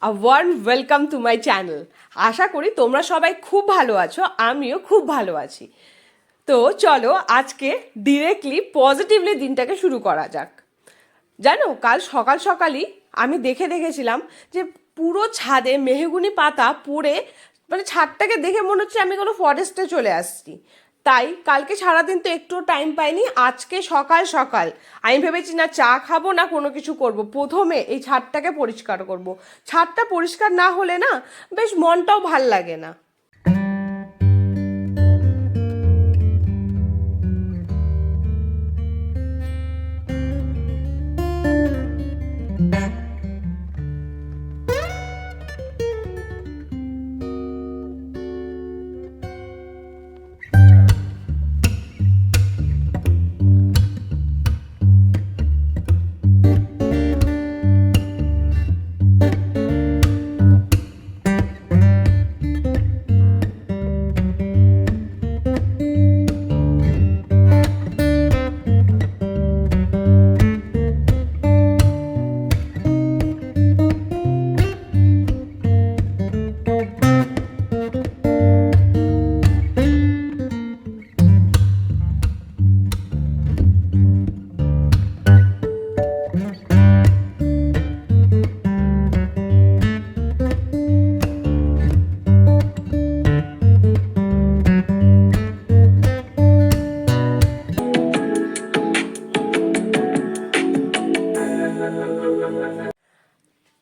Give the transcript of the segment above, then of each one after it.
A warm welcome to my channel. আশা করি তোমরা সবাই খুব ভালো আছো, আমিও খুব ভালো আছি। তো চলো আজকে ডিরেক্টলি পজিটিভলি দিনটাকে শুরু করা যাক। জানো, কাল সকাল সকালই আমি দেখেছিলাম যে পুরো ছাদে মেহগুনি পাতা পড়ে, মানে ছাদটাকে দেখে মনে হচ্ছে আমি কোনো ফরেস্টে চলে আসছি। তাই কালকে সারাদিন তো একটু টাইম পাইনি, আজকে সকাল সকাল আমি ভেবেছি না চা খাবো না কোনো কিছু করব, প্রথমে এই ছাদটাকে পরিষ্কার করব। ছাদটা পরিষ্কার না হলে না বেশ মনটাও ভাল লাগে না।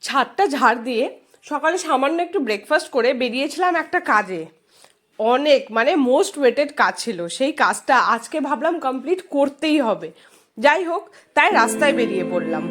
ছাদটা ঝাড় দিয়ে সকালে সামান্য একটু ব্রেকফাস্ট করে বেরিয়েছিলাম একটা কাজে। অনেক মানে মোস্ট ওয়েটেড কাজ ছিল, সেই কাজটা আজকে ভাবলাম কমপ্লিট করতেই হবে। যাই হোক, তাই রাস্তায় বেরিয়ে পড়লাম।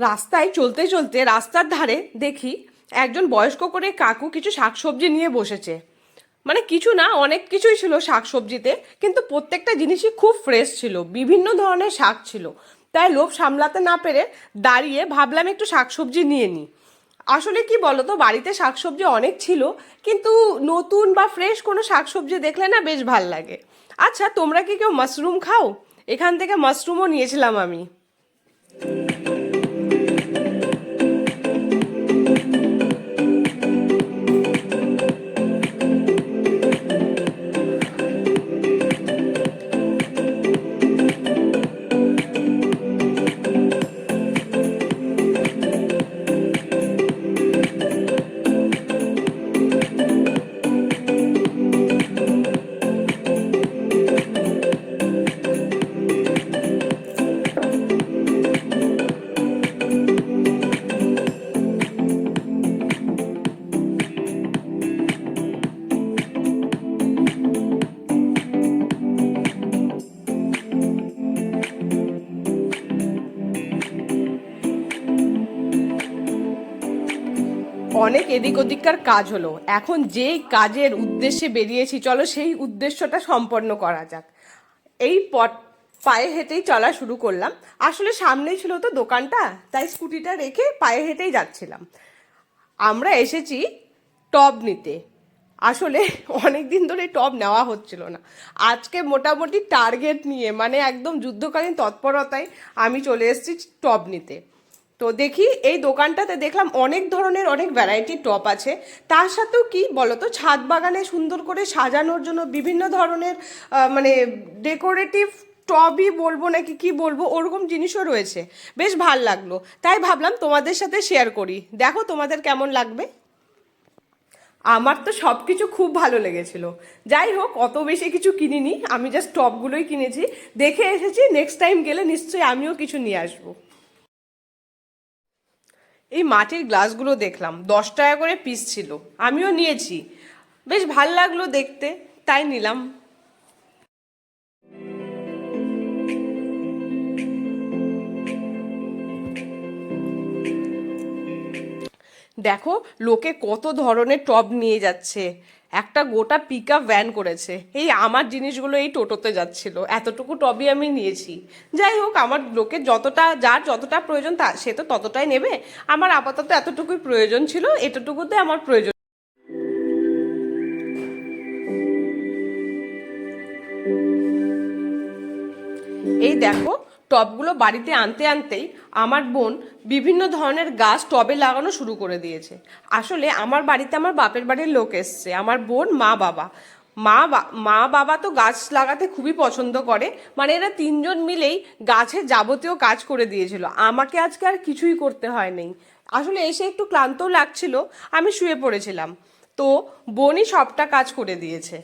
রাস্তায় চলতে চলতে রাস্তার ধারে দেখি একজন বয়স্ক করে কাকু কিছু শাকসবজি নিয়ে বসেছে। মানে কিছু না, অনেক কিছুই ছিল শাকসবজিতে, কিন্তু প্রত্যেকটা জিনিসই খুব ফ্রেশ ছিল, বিভিন্ন ধরনের শাক ছিল। তাই লোভ সামলাতে না পেরে দাঁড়িয়ে ভাবলাম একটু শাকসবজি নিয়ে নিই। আসলে কি বলতো, বাড়িতে শাকসবজি অনেক ছিল, কিন্তু নতুন বা ফ্রেশ কোনো শাকসবজি দেখলে না বেশ ভাল লাগে। আচ্ছা, তোমরা কি কেউ মাশরুম খাও? এখান থেকে মাশরুমও নিয়েছিলাম আমি। অনেক এদিক ওদিককার কাজ হলো, এখন যেই কাজের উদ্দেশ্যে বেরিয়েছি চলো সেই উদ্দেশ্যটা সম্পন্ন করা যাক। এই পথ পায়ে হেঁটেই চলা শুরু করলাম। আসলে সামনেই ছিল তো দোকানটা, তাই স্কুটিটা রেখে পায়ে হেঁটেই যাচ্ছিলাম। আমরা এসেছি টব নিতে। আসলে অনেক দিন ধরে টব নেওয়া হচ্ছিল না, আজকে মোটামুটি টার্গেট নিয়ে মানে একদম যুদ্ধকালীন তৎপরতায় আমি চলে এসেছি টব নিতে। তো দেখি এই দোকানটাতে দেখলাম অনেক ধরনের অনেক ভ্যারাইটির টব আছে। তার সাথেও কি বলতো, ছাদ বাগানে সুন্দর করে সাজানোর জন্য বিভিন্ন ধরনের মানে ডেকোরেটিভ টবই বলবো নাকি কি বলবো, ওরকম জিনিসও রয়েছে। বেশ ভাল লাগলো, তাই ভাবলাম তোমাদের সাথে শেয়ার করি, দেখো তোমাদের কেমন লাগবে। আমার তো সব কিছু খুব ভালো লেগেছিল। যাই হোক, অত বেশি কিছু কিনিনি, আমি জাস্ট টপগুলোই কিনেছি। দেখে এসেছি, নেক্সট টাইম গেলে নিশ্চয়ই আমিও কিছু নিয়ে আসবো। এই মাটির গ্লাসগুলো দেখলাম 10 টাকা করে পিস ছিল, আমিও নিয়েছি। বেশ ভাল লাগলো দেখতে, তাই নিলাম। দেখো লোকে কত ধরনের টব নিয়ে যাচ্ছে, একটা গোটা পিক আপ ভ্যান করেছে। এই আমার জিনিসগুলো এই টোটোতে যাচ্ছিল, এতটুকু টবই আমি নিয়েছি। যাই হোক, আমার লোকের যতটা, যার যতটা প্রয়োজন তা সে তো ততটাই নেবে। আমার আপাতত এতটুকুই প্রয়োজন ছিল, এতটুকুতে আমার প্রয়োজন। এই দেখো টবগুলো বাড়িতে আনতে আনতেই আমার বোন বিভিন্ন ধরনের গাছ টবে লাগানো শুরু করে দিয়েছে। আসলে আমার বাড়িতে আমার বাপের বাড়ির লোক এসছে, আমার বোন, মা, বাবা। মা বাবা তো গাছ লাগাতে খুবই পছন্দ করে, মানে এরা তিনজন মিলেই গাছের যাবতীয় কাজ করে দিয়েছিল। আমাকে আজকে আর কিছুই করতে হয়নি। আসলে এসে একটু ক্লান্তও লাগছিল, আমি শুয়ে পড়েছিলাম, তো বোনই সবটা কাজ করে দিয়েছে।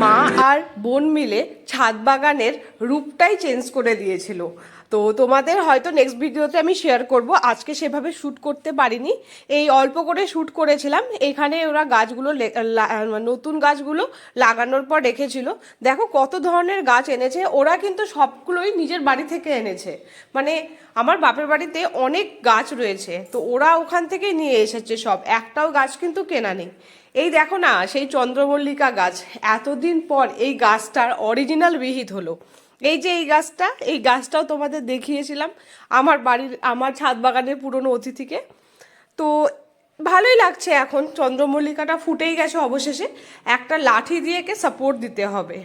মা আর বোন মিলে ছাদ বাগানের রূপটাই চেঞ্জ করে দিয়েছিল। তো তোমাদের হয়তো নেক্সট ভিডিওতে আমি শেয়ার করব। আজকে সেভাবে শ্যুট করতে পারিনি, এই অল্প করে শ্যুট করেছিলাম। এখানে ওরা গাছগুলো নতুন গাছগুলো লাগানোর পর রেখেছিল। দেখো কত ধরনের গাছ এনেছে, ওরা কিন্তু সবগুলোই নিজের বাড়ি থেকে এনেছে। মানে আমার বাপের বাড়িতে অনেক গাছ রয়েছে, তো ওরা ওখান থেকে নিয়ে এসেছে সব, একটাও গাছ কিন্তু কেনা নেই। এই দেখো না, সেই চন্দ্রমল্লিকা গাছ, এতদিন পর এই গাছটার অরিজিনাল বিহিত হলো। এই যে এই গাছটাও তোমাদের দেখিয়েছিলাম আমার ছাদ বাগানের পুরনো অতিথিকে। তো ভালোই লাগছে, এখন চন্দ্রমল্লিকাটা ফুটেই গেছে অবশেষে। একটা লাঠি দিয়ে একে সাপোর্ট দিতে হবে।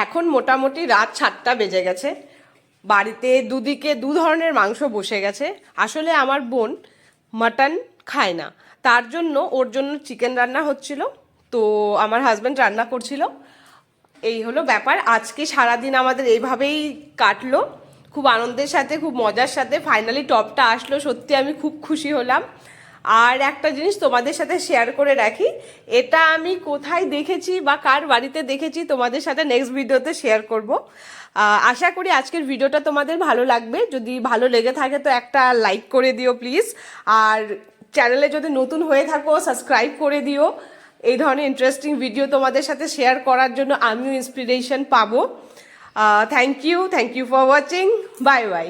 এখন মোটামুটি রাত 7টা বেজে গেছে। বাড়িতে দুদিকে দু ধরনের মাংস বসে গেছে। আসলে আমার বোন মাটন খায় না, তার জন্য ওর জন্য চিকেন রান্না হচ্ছিল, তো আমার হাজব্যান্ড রান্না করছিল। এই হলো ব্যাপার। আজকে সারাদিন আমাদের এইভাবেই কাটলো, খুব আনন্দের সাথে, খুব মজার সাথে। ফাইনালি টপটা আসলো, সত্যি আমি খুব খুশি হলাম। আর একটা জিনিস তোমাদের সাথে শেয়ার করে রাখি, এটা আমি কোথায় দেখেছি বা কার বাড়িতে দেখেছি তোমাদের সাথে নেক্সট ভিডিওতে শেয়ার করব। আশা করি আজকের ভিডিওটা তোমাদের ভালো লাগবে। যদি ভালো লেগে থাকে তো একটা লাইক করে দিও প্লিজ। আর চ্যানেলে যদি নতুন হয়ে থাকো সাবস্ক্রাইব করে দিও। এই ধরনের ইন্টারেস্টিং ভিডিও তোমাদের সাথে শেয়ার করার জন্য আমিও ইন্সপিরেশন পাবো। Thank you for watching. Bye by.